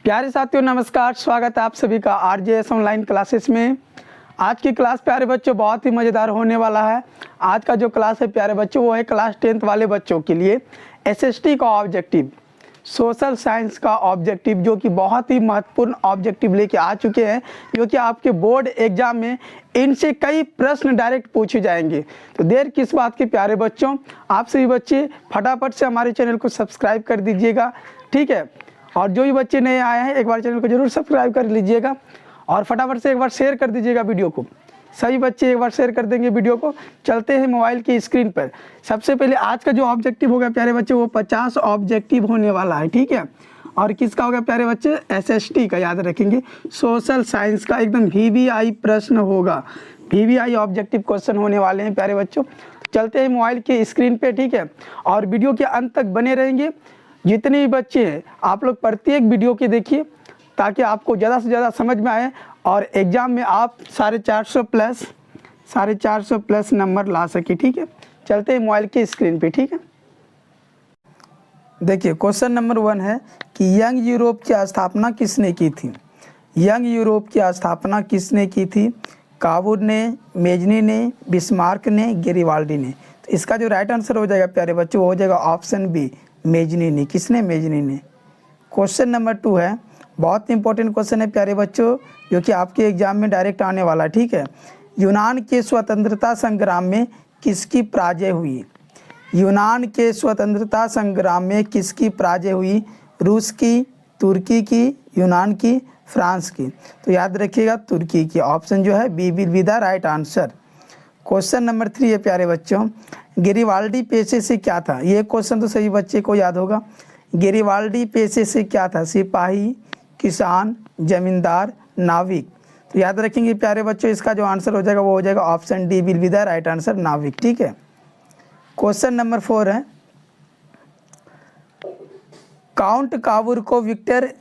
प्यारे साथियों नमस्कार, स्वागत है आप सभी का आरजेएस ऑनलाइन क्लासेस में। आज की क्लास प्यारे बच्चों बहुत ही मज़ेदार होने वाला है। आज का जो क्लास है प्यारे बच्चों वो है क्लास 10th वाले बच्चों के लिए एसएसटी का ऑब्जेक्टिव, सोशल साइंस का ऑब्जेक्टिव, जो कि बहुत ही महत्वपूर्ण ऑब्जेक्टिव लेके आ चुके हैं, क्योंकि आपके बोर्ड एग्जाम में इनसे कई प्रश्न डायरेक्ट पूछे जाएंगे। तो देर किस बात की प्यारे बच्चों, आप सभी बच्चे फटाफट से हमारे चैनल को सब्सक्राइब कर दीजिएगा, ठीक है। और जो भी बच्चे नए आए हैं एक बार चैनल को जरूर सब्सक्राइब कर लीजिएगा और फटाफट से एक बार शेयर कर दीजिएगा वीडियो को। सभी बच्चे एक बार शेयर कर देंगे वीडियो को। चलते हैं मोबाइल की स्क्रीन पर। सबसे पहले आज का जो ऑब्जेक्टिव होगा प्यारे बच्चे वो 50 ऑब्जेक्टिव होने वाला है, ठीक है। और किसका होगा प्यारे बच्चे? एसएसटी का, याद रखेंगे, सोशल साइंस का एकदम वीवीआई प्रश्न होगा। वीवीआई ऑब्जेक्टिव क्वेश्चन होने वाले हैं प्यारे बच्चों। चलते हैं मोबाइल की स्क्रीन पे, ठीक है। और वीडियो के अंत तक बने रहेंगे। जितने भी बच्चे हैं आप लोग प्रत्येक वीडियो के देखिए ताकि आपको ज़्यादा से ज़्यादा समझ में आए और एग्ज़ाम में आप 450 प्लस नंबर ला सके, ठीक है। चलते हैं मोबाइल की स्क्रीन पे, ठीक है। देखिए क्वेश्चन नंबर 1 है कि यंग यूरोप की स्थापना किसने की थी? यंग यूरोप की स्थापना किसने की थी? कावूर ने, मेजनी ने, बिस्मार्क ने, गेरिबाल्डी ने। तो इसका जो राइट आंसर हो जाएगा प्यारे बच्चों वो हो जाएगा ऑप्शन बी, मेजनी ने। किसने? मेजनी ने। क्वेश्चन नंबर 2 है, बहुत इंपॉर्टेंट क्वेश्चन है प्यारे बच्चों, जो कि आपके एग्जाम में डायरेक्ट आने वाला, ठीक है। यूनान के स्वतंत्रता संग्राम में किसकी पराजय हुई? यूनान के स्वतंत्रता संग्राम में किसकी पराजय हुई? रूस की, तुर्की की, यूनान की, फ्रांस की। तो याद रखिएगा तुर्की की। ऑप्शन जो है B will be the right answer. Question number 3 है प्यारे बच्चों, गेरिबाल्डी पेशे से क्या था? ये क्वेश्चन तो सभी बच्चे को याद होगा। गेरिबाल्डी पेशे से क्या था? सिपाही, किसान, जमींदार, नाविक। तो याद रखेंगे प्यारे बच्चों इसका जो आंसर हो जाएगा वो हो जाएगा option D will be the right answer, नाविक, ठीक है। क्वेश्चन नंबर 4 है, काउंट कावूर को विक्टर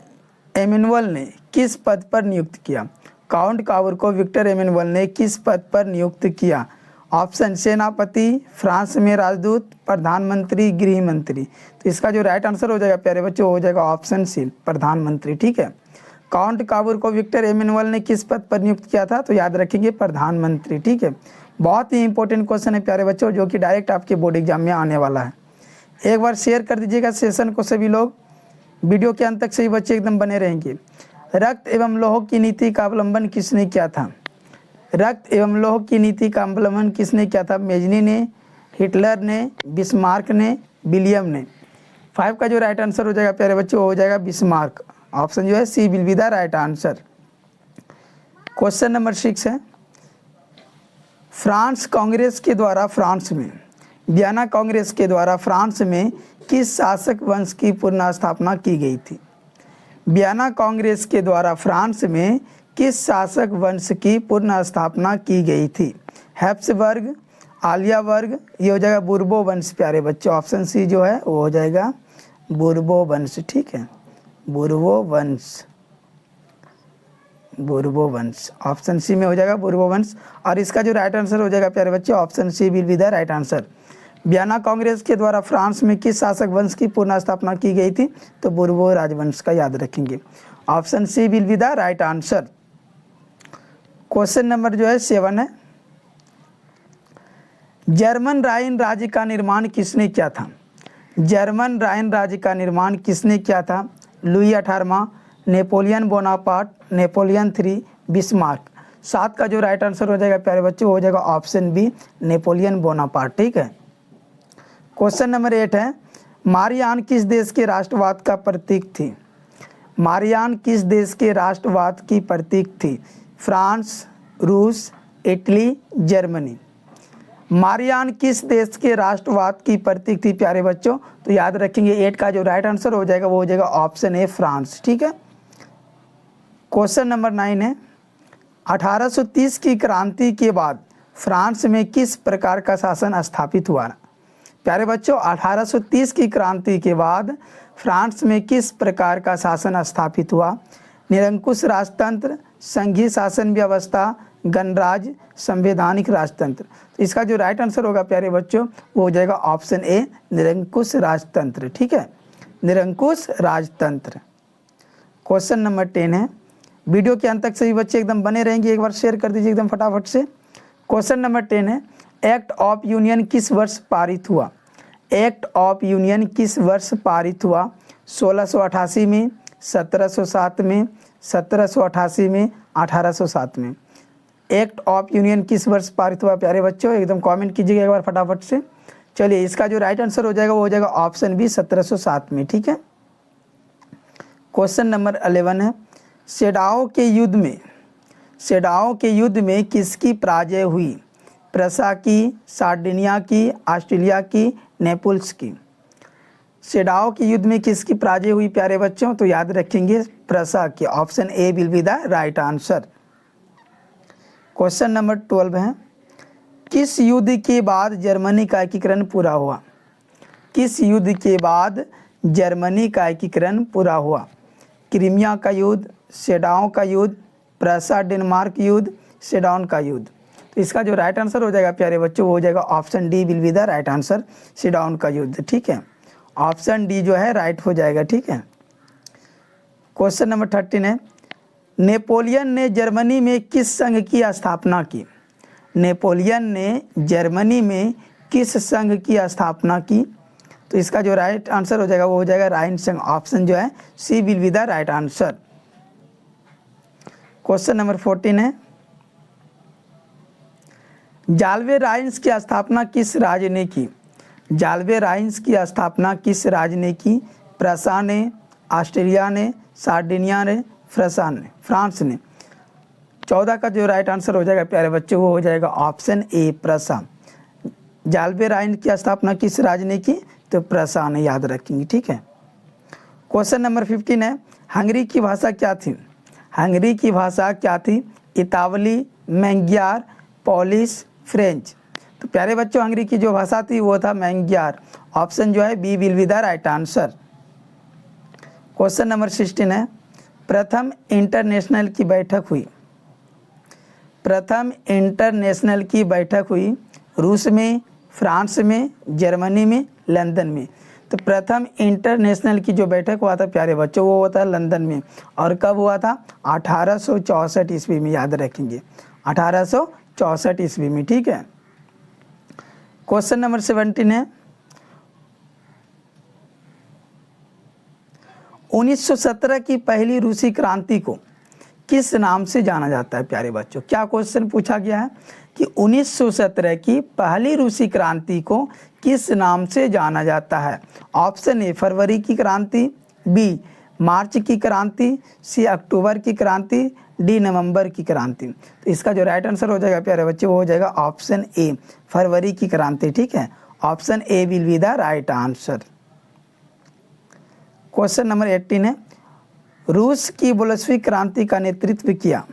एमेनुअल ने किस पद पर नियुक्त किया? काउंट कावूर को विक्टर एमेनुअल ने किस पद पर नियुक्त किया? ऑप्शन सेनापति, फ्रांस में राजदूत, प्रधानमंत्री, गृह मंत्री। तो इसका जो राइट आंसर हो जाएगा प्यारे बच्चों हो जाएगा ऑप्शन सी, प्रधानमंत्री, ठीक है। काउंट कावूर को विक्टर एमेनुअल ने किस पद पर नियुक्त किया था? तो याद रखेंगे प्रधानमंत्री, ठीक है। बहुत ही इंपॉर्टेंट क्वेश्चन है प्यारे बच्चों, जो कि डायरेक्ट आपके बोर्ड एग्जाम में आने वाला है। एक बार शेयर कर दीजिएगा सेशन को सभी लोग, वीडियो के अंत तक सभी बच्चे एकदम बने रहेंगे। रक्त एवं लौह की नीति का अवलंबन किसने किया था? रक्त एवं लौह की नीति का अवलंबन किसने किया था? मेजनी ने, हिटलर ने, बिस्मार्क ने, विलियम ने। 5 का जो राइट आंसर हो जाएगा प्यारे बच्चों हो जाएगा बिस्मार्क। ऑप्शन जो है C will be the right answer. Question number 6 है, फ्रांस कांग्रेस के द्वारा फ्रांस में, वियना कांग्रेस के द्वारा फ्रांस में किस शासक वंश की पुनर्स्थापना की गई थी? वियना कांग्रेस के द्वारा फ्रांस में किस शासक वंश की पुनर्स्थापना की गई थी? हैप्सबर्ग, आलिया वर्ग, ये हो जाएगा बुर्बो वंश प्यारे बच्चों। ऑप्शन सी जो है वो हो जाएगा बुर्बो वंश, ठीक है, बुर्बो वंश, बुर्बो वंश। ऑप्शन सी में हो जाएगा बुर्बो वंश। और इसका जो राइट आंसर हो जाएगा प्यारे बच्चों option C will be the right answer. Vienna Congress के द्वारा फ्रांस में किस शासक वंश की पुनर्स्थापना की गई थी? तो बुर्बो राजवंश का, याद रखेंगे। Option C will be the right answer. Question number जो है 7 है, जर्मन राइन राज्य का निर्माण किसने किया था? जर्मन राइन राज्य का निर्माण किसने किया था? लुई 18वां, नेपोलियन बोनापार्ट, नेपोलियन 3, बिस्मार्क। 7 का जो राइट आंसर हो जाएगा प्यारे बच्चों हो जाएगा ऑप्शन बी, नेपोलियन बोनापार्ट, ठीक है। क्वेश्चन नंबर 8 है, मारियान किस देश के राष्ट्रवाद का प्रतीक थी? मारियान किस देश के राष्ट्रवाद की प्रतीक थी? फ्रांस, रूस, इटली, जर्मनी। मारियान किस देश के राष्ट्रवाद की प्रतीक थी प्यारे बच्चों? तो याद रखेंगे 8 का जो राइट आंसर हो जाएगा वो हो जाएगा ऑप्शन ए, फ्रांस, ठीक है। क्वेश्चन नंबर 9 है, 1830 की क्रांति के बाद फ्रांस में किस प्रकार का शासन स्थापित हुआ? प्यारे बच्चों 1830 की क्रांति के बाद फ्रांस में किस प्रकार का शासन स्थापित हुआ? निरंकुश राजतंत्र, संघीय शासन व्यवस्था, गणराज्य, संवैधानिक राजतंत्र। तो इसका जो राइट आंसर होगा प्यारे बच्चों वो हो जाएगा ऑप्शन ए, निरंकुश राजतंत्र, ठीक है, निरंकुश राजतंत्र। क्वेश्चन नंबर 10 है, वीडियो के अंत तक सभी बच्चे एकदम बने रहेंगे, एक बार शेयर कर दीजिए एकदम फटाफट से। क्वेश्चन नंबर 10 है, एक्ट ऑफ यूनियन किस वर्ष पारित हुआ? एक्ट ऑफ यूनियन किस वर्ष पारित हुआ? 1688 में, 1707 में, 1788 में, 1807 में। एक्ट ऑफ यूनियन किस वर्ष पारित हुआ प्यारे बच्चों? एकदम कमेंट कीजिएगा एक बार फटाफट से। चलिए, इसका जो राइट आंसर हो जाएगा वो हो जाएगा ऑप्शन बी 1707 में। ठीक है। क्वेश्चन नंबर 11 है, सेडाओ के युद्ध में किसकी पराजय हुई? प्रसा की, सार्डिनिया की, ऑस्ट्रेलिया की, नेपल्स की। सेडाओ के युद्ध में किसकी पराजय हुई प्यारे बच्चों? तो याद रखेंगे प्रसा की। Option A will be the right answer. Question number 12 है, किस युद्ध के बाद जर्मनी का एकीकरण पूरा हुआ? किस युद्ध के बाद जर्मनी का एकीकरण पूरा हुआ? क्रीमिया का युद्ध, सेडाओ का युद्ध, प्रसा डेनमार्क युद्ध, सेडाउन का युद्ध। तो इसका जो राइट आंसर हो जाएगा प्यारे बच्चों वो हो जाएगा option D will be the right answer, Sedan का युद्ध। ठीक है, ऑप्शन डी जो है राइट हो जाएगा। ठीक है। क्वेश्चन नंबर 13 है, नेपोलियन ने जर्मनी में किस संघ की स्थापना की? नेपोलियन ने जर्मनी में किस संघ की स्थापना की? तो इसका जो राइट आंसर हो जाएगा वो हो जाएगा राइन संघ। ऑप्शन जो है C will be the right answer. Question number 14 है, जाल्वे राइन्स की स्थापना किस राज्य ने की? जाल्वे राइन्स की स्थापना किस राज्य ने की? प्रसा ने, ऑस्ट्रेलिया ने, सार्डिनिया ने, फ्रांस ने। 14 का जो राइट आंसर हो जाएगा प्यारे बच्चों वो हो जाएगा ऑप्शन ए प्रसा। जाल्वे राइन की स्थापना किस राज्य ने की? तो प्रसा ने, याद रखेंगे। ठीक है। क्वेश्चन नंबर 15 है, हंगरी की भाषा क्या थी? हंगरी की भाषा क्या थी? इतावली, मैंग्यार, पोलिश, फ्रेंच। तो प्यारे बच्चों हंगरी की जो भाषा थी वो था मैंग्यार। ऑप्शन जो है B will be the right answer. Question number 16 है, प्रथम इंटरनेशनल की बैठक हुई? प्रथम इंटरनेशनल की बैठक हुई रूस में, फ्रांस में, जर्मनी में, लंदन में। तो प्रथम इंटरनेशनल की जो बैठक हुआ था प्यारे बच्चों वो हुआ था लंदन में। और कब हुआ था? 1864 ईस्वी में, याद रखेंगे 1864 ईस्वी में। ठीक है। क्वेश्चन नंबर 17 है, 1917 की पहली रूसी क्रांति को किस नाम से जाना जाता है प्यारे बच्चों? क्या क्वेश्चन पूछा गया है कि 1917 की पहली रूसी क्रांति को किस नाम से जाना जाता है? ऑप्शन ए फरवरी की क्रांति, बी मार्च की क्रांति, सी अक्टूबर की क्रांति, डी नवंबर की क्रांति। तो इसका जो राइट आंसर हो जाएगा प्यारे बच्चे वो हो जाएगा ऑप्शन ए फरवरी की क्रांति। ठीक है, option A will be the right answer. Question number 18 है, रूस की बोल्शेविक क्रांति का नेतृत्व किया?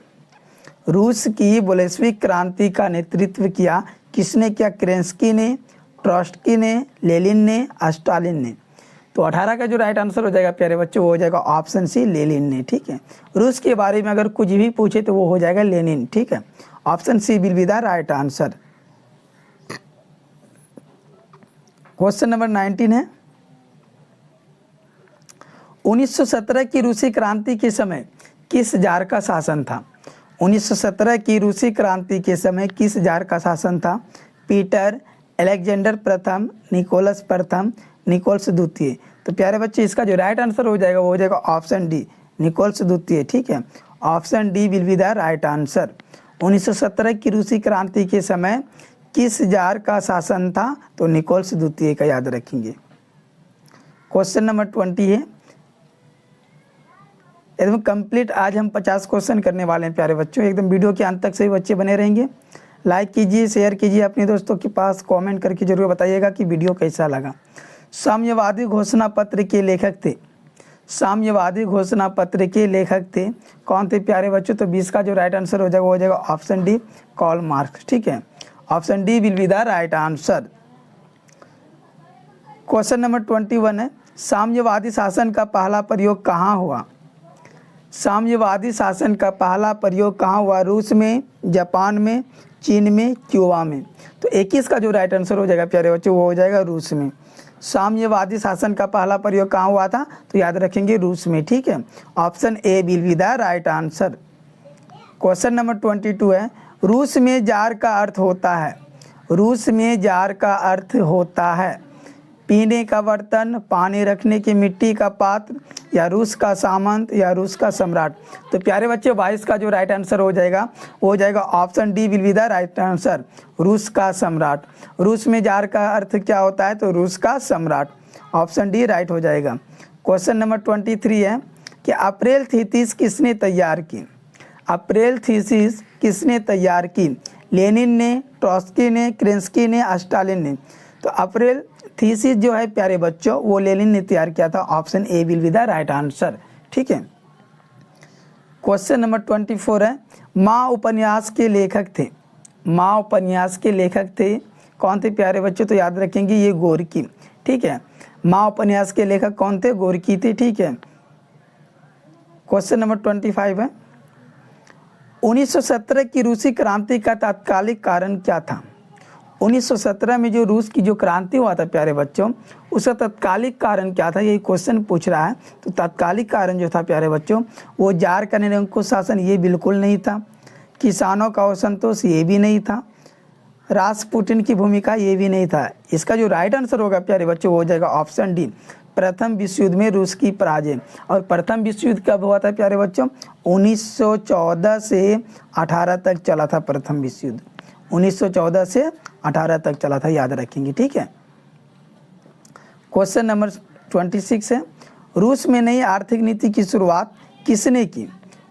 रूस की बोल्शेविक क्रांति का नेतृत्व किया किसने किया? केरेंस्की ने, ट्रोट्स्की ने, लेनिन ने, स्टालिन ने। तो 18 का जो राइट आंसर हो जाएगा प्यारे बच्चों वो हो जाएगा ऑप्शन सी लेनिन ने। ठीक है, रूस के बारे में अगर कुछ भी पूछे तो वो हो जाएगा लेनिन। ठीक है, option C will be the right answer. Question number 19 है, 1917 की रूसी क्रांति के समय किस जार का शासन था? 1917 की रूसी क्रांति के समय किस जार का शासन था? पीटर, अलेक्जेंडर प्रथम, निकोलस प्रथम, निकोलस द्वितीय। तो प्यारे बच्चे इसका जो राइट आंसर हो जाएगा वो हो जाएगा ऑप्शन डी निकोलस द्वितीय। ठीक है, option D will be the right answer. 1917 की रूसी क्रांति के समय किस जार का शासन था? तो निकोलस द्वितीय का, याद रखेंगे। क्वेश्चन नंबर 20 है, एकदम कंप्लीट आज हम 50 क्वेश्चन करने वाले हैं प्यारे बच्चों। एकदम वीडियो के अंत तक सभी बच्चे बने रहेंगे। लाइक कीजिए, शेयर कीजिए अपने दोस्तों के पास, कमेंट करके जरूर बताइएगा कि वीडियो कैसा लगा। साम्यवादी घोषणा पत्र के लेखक थे? साम्यवादी घोषणा पत्र के लेखक थे कौन थे प्यारे बच्चों? तो 20 का जो राइट आंसर हो जाएगा वो हो जाएगा ऑप्शन डी कार्ल मार्क्स। ठीक है, option D will be the right answer. Question number 21 है, साम्यवादी शासन का पहला प्रयोग कहाँ हुआ? साम्यवादी शासन का पहला प्रयोग कहाँ हुआ? रूस में, जापान में, चीन में, क्यूबा में। तो 21 का जो राइट आंसर हो जाएगा प्यारे बच्चों वो हो जाएगा रूस में। साम्यवादी शासन का पहला प्रयोग कहाँ हुआ था? तो याद रखेंगे रूस में, ठीक है। Option A will be the right answer. Question number 22 है, रूस में जार का अर्थ होता है, रूस में जार का अर्थ होता है पीने का बर्तन, पानी रखने की मिट्टी का पात्र, या रूस का सामंत, या रूस का सम्राट। तो प्यारे बच्चे 22 का जो राइट आंसर हो जाएगा वो हो जाएगा option D will be the right answer, रूस का सम्राट। रूस में जार का अर्थ क्या होता है? तो रूस का सम्राट। ऑप्शन डी राइट हो जाएगा। क्वेश्चन नंबर 23 है कि अप्रैल थीसिस किसने तैयार की? अप्रैल थीसिस किसने तैयार की? लेनिन ने, ट्रॉट्स्की ने, केरेंस्की ने, स्टालिन ने। तो अप्रैल थीसिस जो है प्यारे बच्चों वो लेनिन ने तैयार किया था। Option A will be the right answer, ठीक है। क्वेश्चन नंबर 24 है, माँ उपन्यास के लेखक थे, माँ उपन्यास के लेखक थे कौन थे प्यारे बच्चों? तो याद रखेंगे ये गोरकी, ठीक है। माँ उपन्यास के लेखक कौन थे? गोरकी थे, ठीक है। क्वेश्चन नंबर 25 है, 1917 की रूसी क्रांति का तात्कालिक कारण क्या था? 1917 में जो रूस की जो क्रांति हुआ था प्यारे बच्चों उसका तात्कालिक कारण क्या था? यही क्वेश्चन पूछ रहा है। तो तात्कालिक कारण जो था प्यारे बच्चों वो जार का निरंकुश शासन ये बिल्कुल नहीं था, किसानों का असंतोष ये भी नहीं था, रासपुटिन की भूमिका ये भी नहीं था। इसका जो राइट आंसर होगा प्यारे बच्चों वो हो जाएगा ऑप्शन डी, प्रथम विश्व युद्ध में रूस की पराजय। और प्रथम विश्व युद्ध कब हुआ था प्यारे बच्चों? 1914 से 18 तक चला था प्रथम विश्व युद्ध, 1914 से 18 तक चला था, याद रखेंगे, ठीक है। क्वेश्चन नंबर 26 है, रूस में नई आर्थिक नीति की शुरुआत किसने की?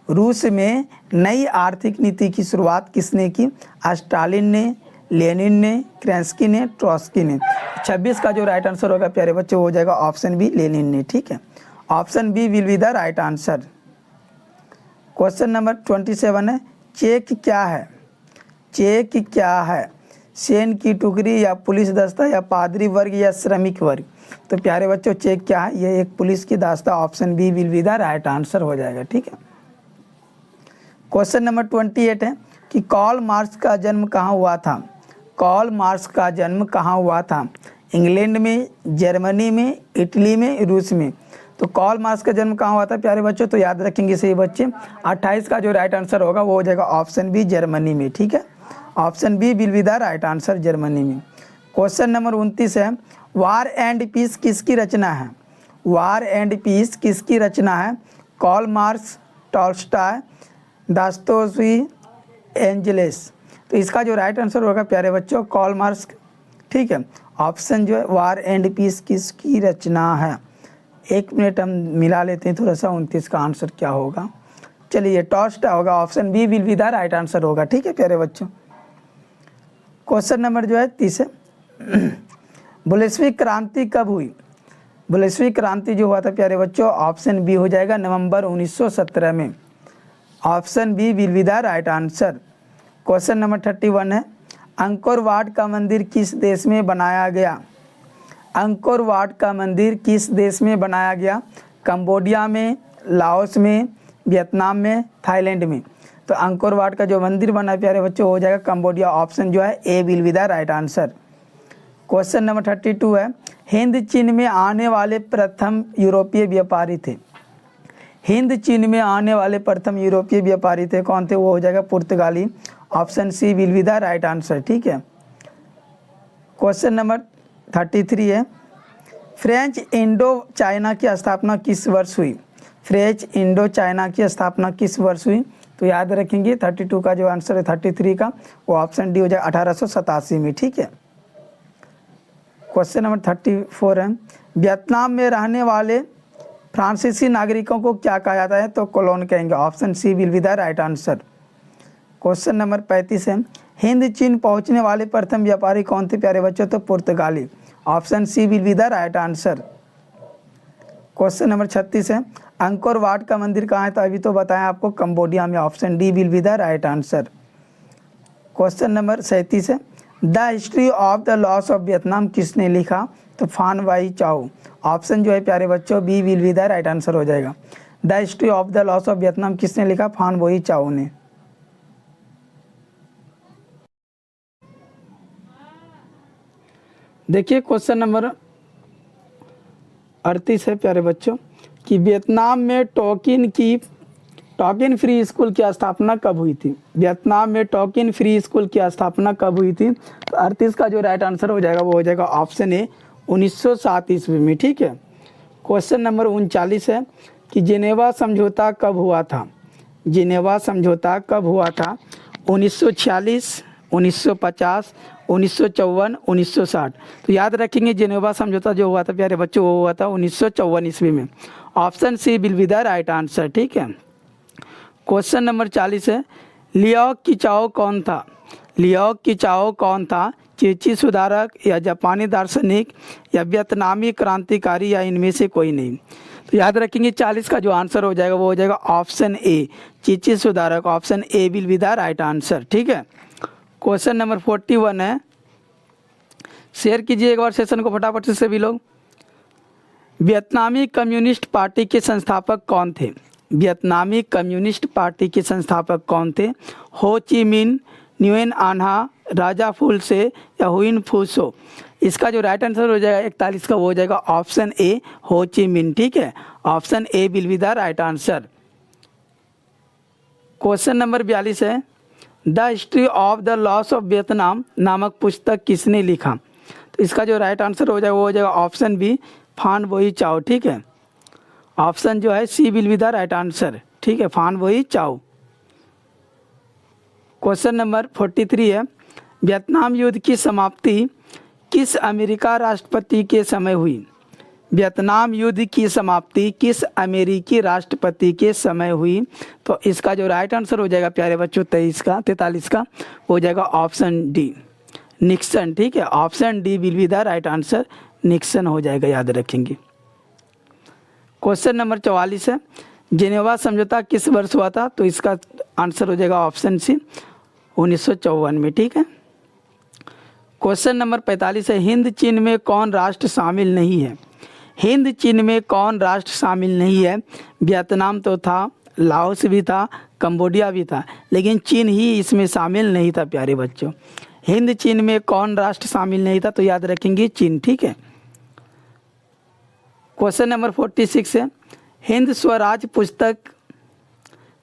रूस में नई आर्थिक नीति की शुरुआत किसने की? स्टालिन ने, लेनिन ने, केरेंस्की ने, ट्रॉट्स्की ने। 26 का जो राइट आंसर होगा प्यारे बच्चों हो जाएगा ऑप्शन बी, लेनिन ने, ठीक है। Option B will be the right answer. Question number 27 है, चेक क्या है? चेक क्या है? सैन्य की टुकड़ी, या पुलिस दस्ता, या पादरी वर्ग, या श्रमिक वर्ग। तो प्यारे बच्चों चेक क्या है? ये एक पुलिस की दस्ता। Option B will be the right answer हो जाएगा, ठीक है। क्वेश्चन नंबर 28 है कि कार्ल मार्क्स का जन्म कहाँ हुआ था? कार्ल मार्क्स का जन्म कहाँ हुआ था? इंग्लैंड में, जर्मनी में, इटली में, रूस में। तो कार्ल मार्क्स का जन्म कहाँ हुआ था प्यारे बच्चों? तो याद रखेंगे सही बच्चे 28 का जो राइट आंसर होगा वो हो जाएगा ऑप्शन बी, जर्मनी में, ठीक है। Option B will be the right answer, Germany में। क्वेश्चन नंबर 29 है, वार एंड पीस किसकी रचना है? वार एंड पीस किसकी रचना है? Karl Marx, Tolstoy, Dostoevsky, Engels. तो इसका जो राइट आंसर होगा प्यारे बच्चों कार्ल मार्क्स, ठीक है। ऑप्शन जो है वार एंड पीस किसकी रचना है? एक मिनट हम मिला लेते हैं थोड़ा सा, 29 का आंसर क्या होगा? चलिए टॉल्स्टॉय होगा। Option B will be the right answer होगा, ठीक है प्यारे बच्चों। क्वेश्चन नंबर जो है 30 है, बोल्शेविक क्रांति कब हुई? बोल्शेविक क्रांति जो हुआ था प्यारे बच्चों ऑप्शन बी हो जाएगा नवंबर 1917 में। Option B will be the right answer. Question number 31 है, अंकोर वाट का मंदिर किस देश में बनाया गया? अंकोर वाट का मंदिर किस देश में बनाया गया? कंबोडिया में, लाओस में, वियतनाम में, थाईलैंड में। तो अंकोर वाट का जो मंदिर बना है प्यारे बच्चों हो जाएगा कंबोडिया। ऑप्शन जो है A will be the right answer. Question number 32 है, हिंद चीन में आने वाले प्रथम यूरोपीय व्यापारी थे? हिंद चीन में आने वाले प्रथम यूरोपीय व्यापारी थे कौन थे? वो हो जाएगा पुर्तगाली। Option C will be the right answer, ठीक है। क्वेश्चन नंबर 33 है, फ्रेंच इंडो चाइना की स्थापना किस वर्ष हुई? फ्रेंच इंडो चाइना की स्थापना किस वर्ष हुई? तो याद रखेंगे 32 का जो आंसर है 33 का वो ऑप्शन डी हो जाएगा 1887 में, ठीक है। क्वेश्चन नंबर 34 है, वियतनाम में रहने वाले फ्रांसीसी नागरिकों को क्या कहा जाता है? तो कोलोन कहेंगे। Option C will be the right answer. Question number 35 है, हिंद चीन पहुंचने वाले प्रथम व्यापारी कौन थे प्यारे बच्चों? तो पुर्तगाली। Option C will be the right answer. Question number 36 है, अंकोर वाट का मंदिर कहाँ है? तो अभी तो बताया आपको कंबोडिया में। Option D will be the right answer. Question number 37 है, the history of the loss of Vietnam किसने लिखा? तो फान वाई चाओ। ऑप्शन जो है प्यारे बच्चों B will be the right answer हो जाएगा। The history of the loss of Vietnam किसने लिखा? फान वाई चाओ ने। देखिए क्वेश्चन नंबर 38 है प्यारे बच्चों कि वियतनाम में टोकिन फ्री स्कूल की स्थापना कब हुई थी। वियतनाम में टोकिन फ्री स्कूल की स्थापना कब हुई थी। तो 38 का जो राइट आंसर हो जाएगा वो हो जाएगा ऑप्शन ए 1907 ईस्वी में। ठीक है। क्वेश्चन नंबर 39 है कि जिनेवा समझौता कब हुआ था। जिनेवा समझौता कब हुआ था। 1946, 1950, 1954, 1960। तो याद रखेंगे जिनेवा समझौता जो हुआ था प्यारे बच्चों वो हुआ था 1954 ईस्वी में। Option C will be the right answer. ठीक है। क्वेश्चन नंबर 40 है लियाओ कीचाओ कौन था। लियाओ कीचाओ कौन था। चीची सुधारक या जापानी दार्शनिक या वियतनामी क्रांतिकारी या इनमें से कोई नहीं। तो याद रखेंगे 40 का जो आंसर हो जाएगा वो हो जाएगा ऑप्शन ए चीची सुधारक। Option A will be the right answer. ठीक है। क्वेश्चन नंबर 41 है, शेयर कीजिए एक बार सेशन को फटाफट से सभी लोग। वियतनामी कम्युनिस्ट पार्टी के संस्थापक कौन थे। वियतनामी कम्युनिस्ट पार्टी के संस्थापक कौन थे। हो ची मिन, न्यूएन आन्हा, राजा फूलसे या हुइन फूसो। इसका जो राइट आंसर हो जाएगा 41 का वो हो जाएगा ऑप्शन ए हो ची मिन। ठीक है। Option A will be the right answer. Question number 42 है the history of the loss of Vietnam नामक पुस्तक किसने लिखा। तो इसका जो राइट आंसर हो जाएगा वो हो जाएगा ऑप्शन बी फान बोई चाओ। ठीक है। ऑप्शन जो है C will be the right answer. ठीक है। फान बोई चाओ। क्वेश्चन नंबर 43 है वियतनाम युद्ध की समाप्ति किस अमेरिका राष्ट्रपति के समय हुई। वियतनाम युद्ध की समाप्ति किस अमेरिकी राष्ट्रपति के समय हुई। तो इसका जो राइट आंसर हो जाएगा प्यारे बच्चों 43 का हो जाएगा ऑप्शन डी निक्सन। ठीक है। Option D will be the right answer. Nixon हो जाएगा, याद रखेंगे। क्वेश्चन नंबर 44 है जिनेवा समझौता किस वर्ष हुआ था। तो इसका आंसर हो जाएगा ऑप्शन सी 1954 में। ठीक है। क्वेश्चन नंबर 45 है हिंद चीन में कौन राष्ट्र शामिल नहीं है। हिंद चीन में कौन राष्ट्र शामिल नहीं है। वियतनाम तो था, लाओस भी था, कंबोडिया भी था, लेकिन चीन ही इसमें शामिल नहीं था प्यारे बच्चों। हिंद चीन में कौन राष्ट्र शामिल नहीं था। तो याद रखेंगे चीन। ठीक है। क्वेश्चन नंबर 46 है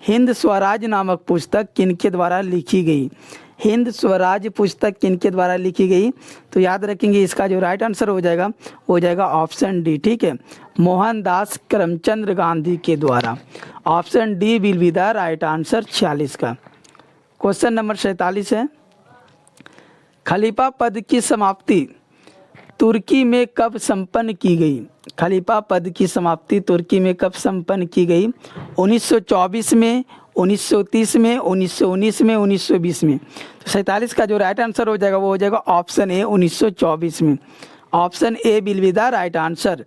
हिंद स्वराज नामक पुस्तक किनके द्वारा लिखी गई। हिंद स्वराज पुस्तक किनके द्वारा लिखी गई। तो याद रखेंगे इसका जो राइट आंसर हो जाएगा वो हो जाएगा ऑप्शन डी। ठीक है। मोहनदास करमचंद गांधी के द्वारा। Option D will be the right answer 46 का। क्वेश्चन नंबर 47 है खलीफा पद की समाप्ति तुर्की में कब संपन्न की गई। खलीफा पद की समाप्ति तुर्की में कब संपन्न की गई। 1924 में, 1930 में, 1919 में, 1920 में। तो 47 का जो राइट आंसर हो जाएगा वो हो जाएगा ऑप्शन ए 1924 में। Option A will be the right answer.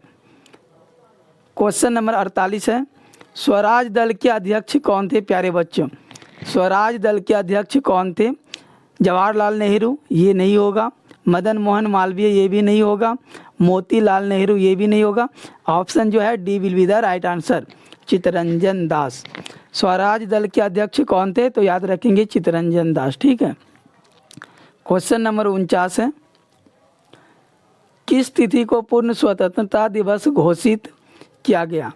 Question number 48 है स्वराज दल के अध्यक्ष कौन थे प्यारे बच्चों। स्वराज दल के अध्यक्ष कौन थे। जवाहरलाल नेहरू ये नहीं होगा, मदन मोहन मालवीय ये भी नहीं होगा, मोतीलाल नेहरू ये भी नहीं होगा। ऑप्शन जो है D will be the right answer Chittaranjan Das. Swaraj Dal के अध्यक्ष कौन थे। तो याद रखेंगे चित्तरंजन दास। ठीक है। क्वेश्चन नंबर 49 है किस तिथि को पूर्ण स्वतंत्रता दिवस घोषित किया गया।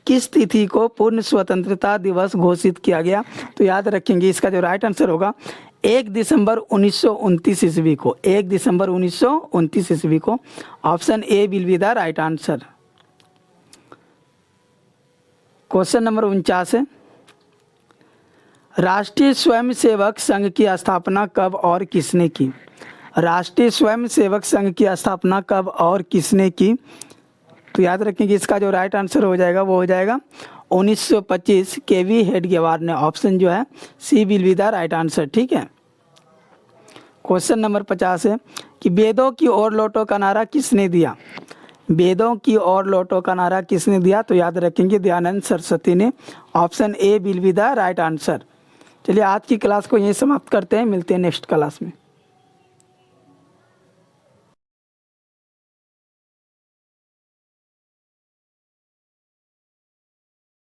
किस तिथि को पूर्ण स्वतंत्रता दिवस घोषित किया गया। तो याद रखेंगे इसका जो राइट आंसर होगा 1 दिसंबर 1929 ईस्वी को। 1 दिसंबर 1929 ईस्वी को। Option A will be the right answer. Question number 49 है राष्ट्रीय स्वयंसेवक संघ की स्थापना कब और किसने की। राष्ट्रीय स्वयंसेवक संघ की स्थापना कब और किसने की। तो याद रखेंगे इसका जो राइट आंसर हो जाएगा वो हो जाएगा 1925 केवी हेडगेवार ने। ऑप्शन जो है C will be the right answer. ठीक है। क्वेश्चन नंबर 50 है कि वेदों की ओर लौटो का नारा किसने दिया। वेदों की ओर लौटो का नारा किसने दिया। तो याद रखेंगे दयानंद सरस्वती ने। Option A will be the right answer. चलिए आज की क्लास को यहीं समाप्त करते हैं, मिलते हैं नेक्स्ट क्लास में।